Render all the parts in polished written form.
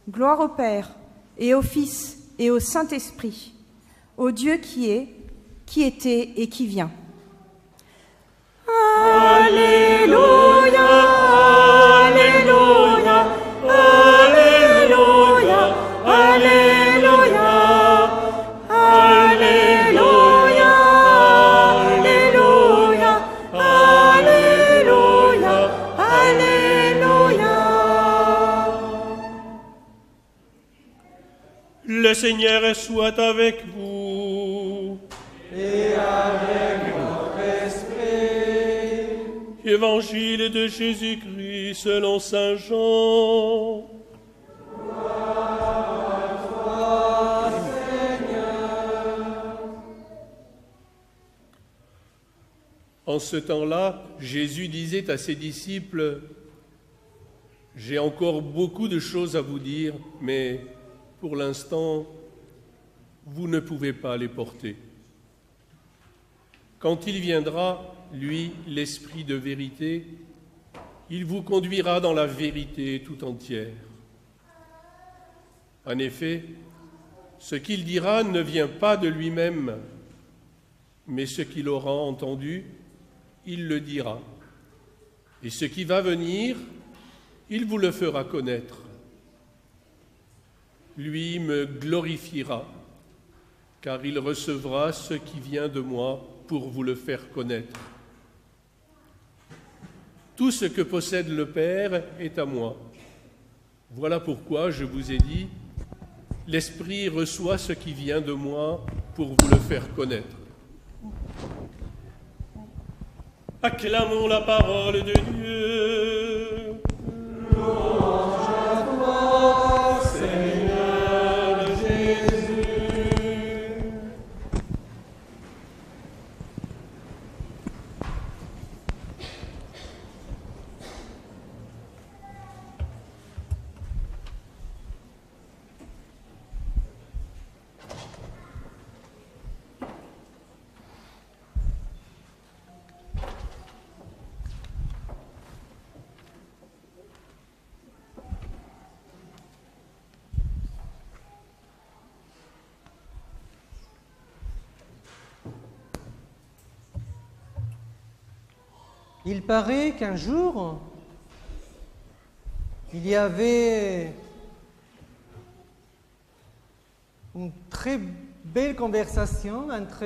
Gloire au Père, et au Fils, et au Saint-Esprit, au Dieu qui est, qui était et qui vient. Alléluia, Alléluia, Alléluia, Alléluia, Alléluia, Alléluia, Alléluia, Alléluia. Le Seigneur soit avec vous. Et avec votre esprit. Évangile de Jésus-Christ selon saint Jean. Gloire à toi, Seigneur. En ce temps-là, Jésus disait à ses disciples, « J'ai encore beaucoup de choses à vous dire, mais pour l'instant, vous ne pouvez pas les porter. Quand il viendra, lui, l'Esprit de vérité, il vous conduira dans la vérité tout entière. En effet, ce qu'il dira ne vient pas de lui-même, mais ce qu'il aura entendu, il le dira. Et ce qui va venir, il vous le fera connaître. Lui me glorifiera, car il recevra ce qui vient de moi pour vous le faire connaître. Tout ce que possède le Père est à moi. Voilà pourquoi je vous ai dit, l'Esprit reçoit ce qui vient de moi pour vous le faire connaître. Acclamons la parole de Dieu. Louange à toi, Seigneur Jésus. Il paraît qu'un jour, il y avait une très belle conversation entre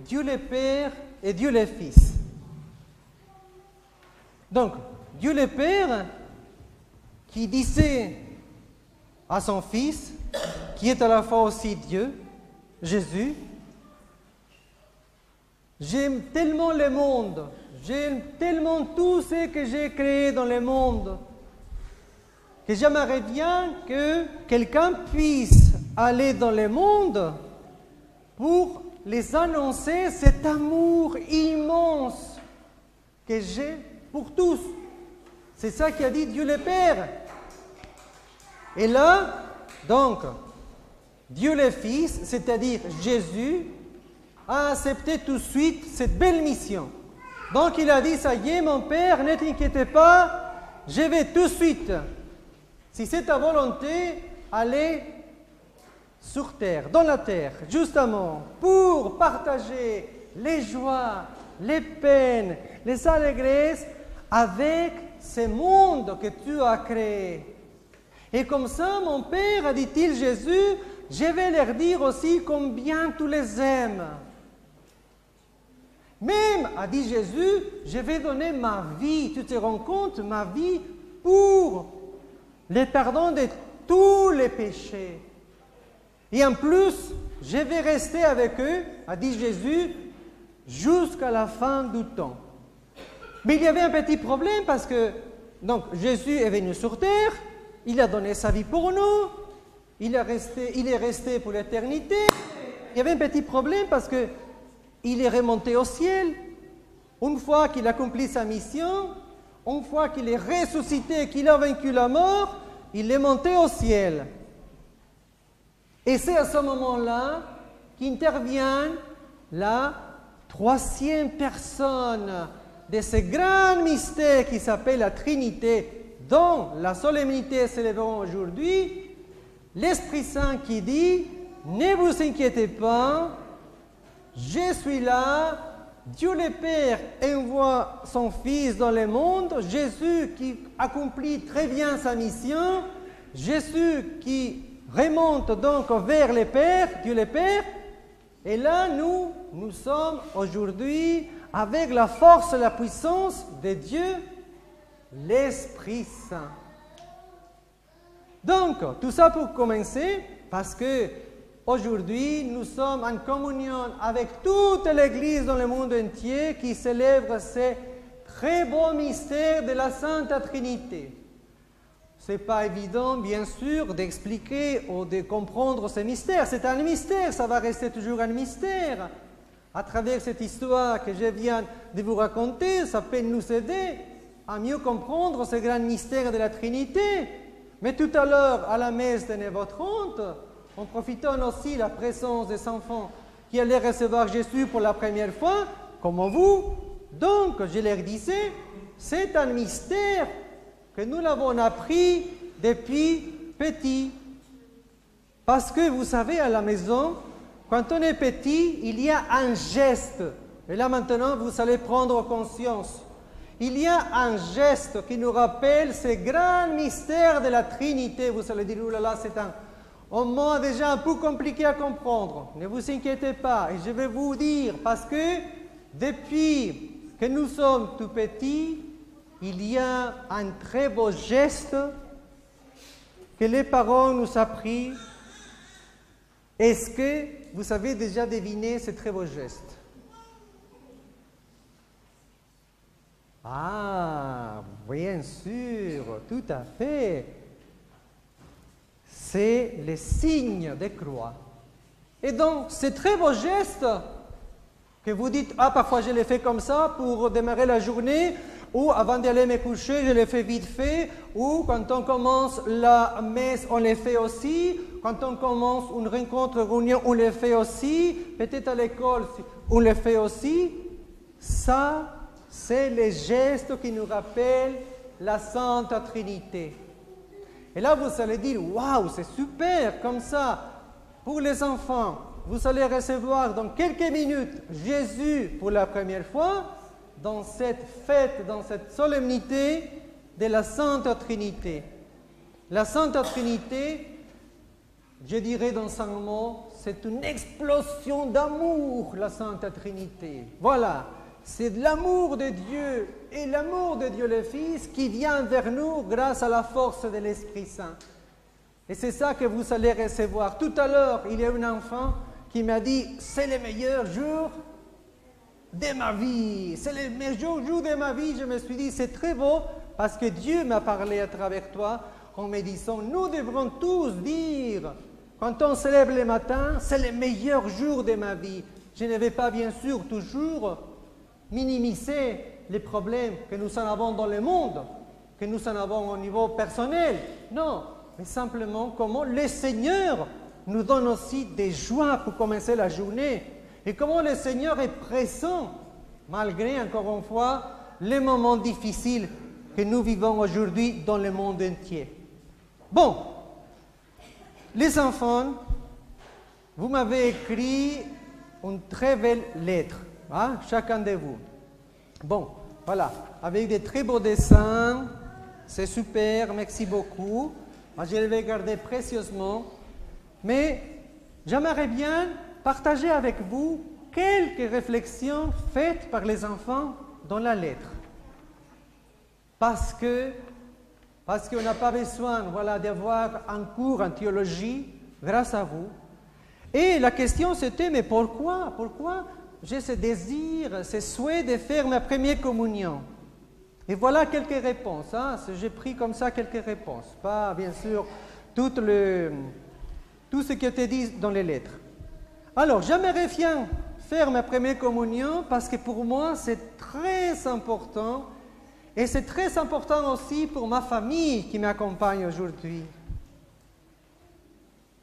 Dieu le Père et Dieu le Fils. Donc, Dieu le Père qui disait à son Fils, qui est à la fois aussi Dieu, Jésus, « J'aime tellement le monde, j'aime tellement tout ce que j'ai créé dans le monde, que j'aimerais bien que quelqu'un puisse aller dans le monde pour les annoncer cet amour immense que j'ai pour tous. » C'est ça qu'a dit Dieu le Père. Et là, donc, Dieu le Fils, c'est-à-dire Jésus, a accepté tout de suite cette belle mission. Donc il a dit, ça y est mon Père, ne t'inquiète pas, je vais tout de suite, si c'est ta volonté, aller sur terre, dans la terre, justement, pour partager les joies, les peines, les allégresses avec ce monde que tu as créé. Et comme ça, mon Père, a dit-il Jésus, je vais leur dire aussi combien tu les aimes. Même, a dit Jésus, je vais donner ma vie, tu te rends compte, ma vie pour le pardon de tous les péchés. Et en plus, je vais rester avec eux, a dit Jésus, jusqu'à la fin du temps. Mais il y avait un petit problème parce que, donc, Jésus est venu sur terre, il a donné sa vie pour nous, il est resté pour l'éternité. Il y avait un petit problème parce que il est remonté au ciel. Une fois qu'il a accompli sa mission, une fois qu'il est ressuscité, qu'il a vaincu la mort, il est monté au ciel. Et c'est à ce moment-là qu'intervient la troisième personne de ce grand mystère qui s'appelle la Trinité, dont la solennité célébrons aujourd'hui, l'Esprit Saint qui dit, ne vous inquiétez pas, je suis là, Dieu le Père envoie son Fils dans le monde, Jésus qui accomplit très bien sa mission, Jésus qui remonte donc vers le Père, Dieu le Père, et là nous sommes aujourd'hui avec la force et la puissance de Dieu, l'Esprit Saint. Donc, tout ça pour commencer, parce que aujourd'hui, nous sommes en communion avec toute l'Église dans le monde entier qui célèbre ce très beau mystère de la Sainte Trinité. Ce n'est pas évident, bien sûr, d'expliquer ou de comprendre ce mystère. C'est un mystère, ça va rester toujours un mystère. À travers cette histoire que je viens de vous raconter, ça peut nous aider à mieux comprendre ce grand mystère de la Trinité. Mais tout à l'heure, à la messe de 9h30, en profitant aussi de la présence des enfants qui allaient recevoir Jésus pour la première fois, comme vous, donc je leur disais, c'est un mystère que nous l'avons appris depuis petit. Parce que vous savez, à la maison, quand on est petit, il y a un geste. Et là maintenant, vous allez prendre conscience. Il y a un geste qui nous rappelle ce grand mystère de la Trinité. Vous allez dire, oh là là, c'est un mot déjà un peu compliqué à comprendre. Ne vous inquiétez pas. Et je vais vous dire, parce que depuis que nous sommes tout petits, il y a un très beau geste que les parents nous ont appris. Est-ce que vous avez déjà deviné ce très beau geste? Ah, bien sûr, tout à fait. C'est le signe de croix. Et donc, ce très beau geste que vous dites, ah, parfois je l'ai fait comme ça pour démarrer la journée, ou avant d'aller me coucher, je l'ai fait vite fait, ou quand on commence la messe, on le fait aussi, quand on commence une rencontre, réunion, on le fait aussi, peut-être à l'école, on le fait aussi. Ça, c'est le geste qui nous rappelle la Sainte Trinité. Et là, vous allez dire, waouh, c'est super, comme ça, pour les enfants, vous allez recevoir dans quelques minutes Jésus pour la première fois, dans cette fête, dans cette solennité de la Sainte Trinité. La Sainte Trinité, je dirais dans un mot, c'est une explosion d'amour, la Sainte Trinité. Voilà, c'est de l'amour de Dieu et l'amour de Dieu le Fils qui vient vers nous grâce à la force de l'Esprit Saint. Et c'est ça que vous allez recevoir. Tout à l'heure, il y a un enfant qui m'a dit, c'est le meilleur jour de ma vie, c'est le meilleur jour de ma vie. Je me suis dit, c'est très beau parce que Dieu m'a parlé à travers toi en me disant, nous devrons tous dire, quand on se lève le matin, c'est le meilleur jour de ma vie. Je ne vais pas bien sûr toujours minimiser les problèmes que nous en avons dans le monde, que nous en avons au niveau personnel. Non, mais simplement comment le Seigneur nous donne aussi des joies pour commencer la journée. Et comment le Seigneur est présent, malgré, encore une fois, les moments difficiles que nous vivons aujourd'hui dans le monde entier. Bon, les enfants, vous m'avez écrit une très belle lettre, hein, chacun de vous. Bon, voilà, avec des très beaux dessins, c'est super, merci beaucoup. Moi, je les vais garder précieusement, mais j'aimerais bien partager avec vous quelques réflexions faites par les enfants dans la lettre. Parce qu'on n'a pas besoin, voilà, d'avoir un cours en théologie grâce à vous. Et la question c'était, mais pourquoi j'ai ce désir, ce souhait de faire ma première communion? Et voilà quelques réponses. Hein. J'ai pris comme ça quelques réponses. Pas, bien sûr, tout ce qui a été dit dans les lettres. Alors, j'aimerais bien faire ma première communion parce que pour moi, c'est très important. Et c'est très important aussi pour ma famille qui m'accompagne aujourd'hui.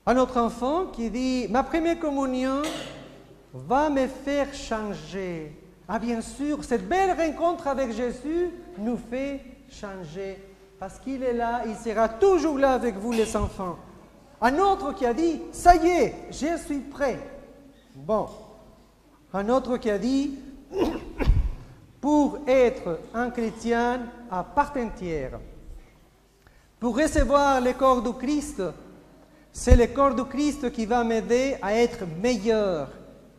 Un autre enfant qui dit, ma première communion va me faire changer. Ah bien sûr, cette belle rencontre avec Jésus nous fait changer. Parce qu'il est là, il sera toujours là avec vous les enfants. Un autre qui a dit, ça y est, je suis prêt. Bon. Un autre qui a dit, pour être un chrétien à part entière, pour recevoir le corps du Christ, c'est le corps du Christ qui va m'aider à être meilleur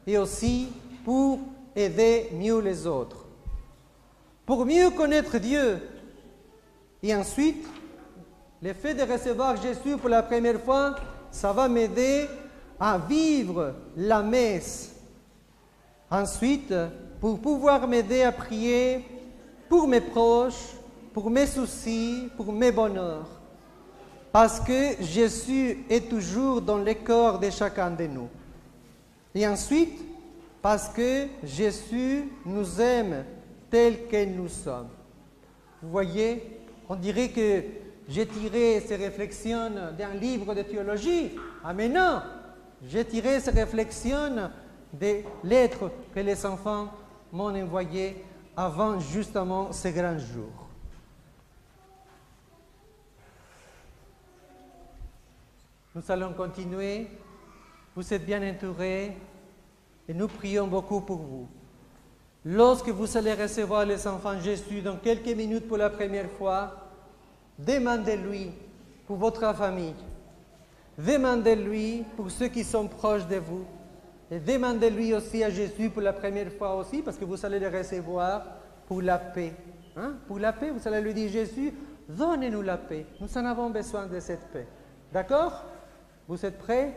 et aussi pour aider mieux les autres. Pour mieux connaître Dieu. Et ensuite, le fait de recevoir Jésus pour la première fois, ça va m'aider à vivre la messe. Ensuite, pour pouvoir m'aider à prier pour mes proches, pour mes soucis, pour mes bonheurs. Parce que Jésus est toujours dans le corps de chacun de nous. Et ensuite, parce que Jésus nous aime tels que nous sommes. Vous voyez, on dirait que j'ai tiré ces réflexions d'un livre de théologie. Ah mais non, j'ai tiré ces réflexions des lettres que les enfants m'ont envoyées avant justement ce grand jour. Nous allons continuer. Vous êtes bien entourés et nous prions beaucoup pour vous. Lorsque vous allez recevoir les enfants Jésus dans quelques minutes pour la première fois, demandez-lui pour votre famille. Demandez-lui pour ceux qui sont proches de vous. Et demandez-lui aussi à Jésus pour la première fois aussi, parce que vous allez le recevoir pour la paix. Hein? Pour la paix, vous allez lui dire, Jésus, donnez-nous la paix. Nous en avons besoin de cette paix. D'accord? Vous êtes prêts?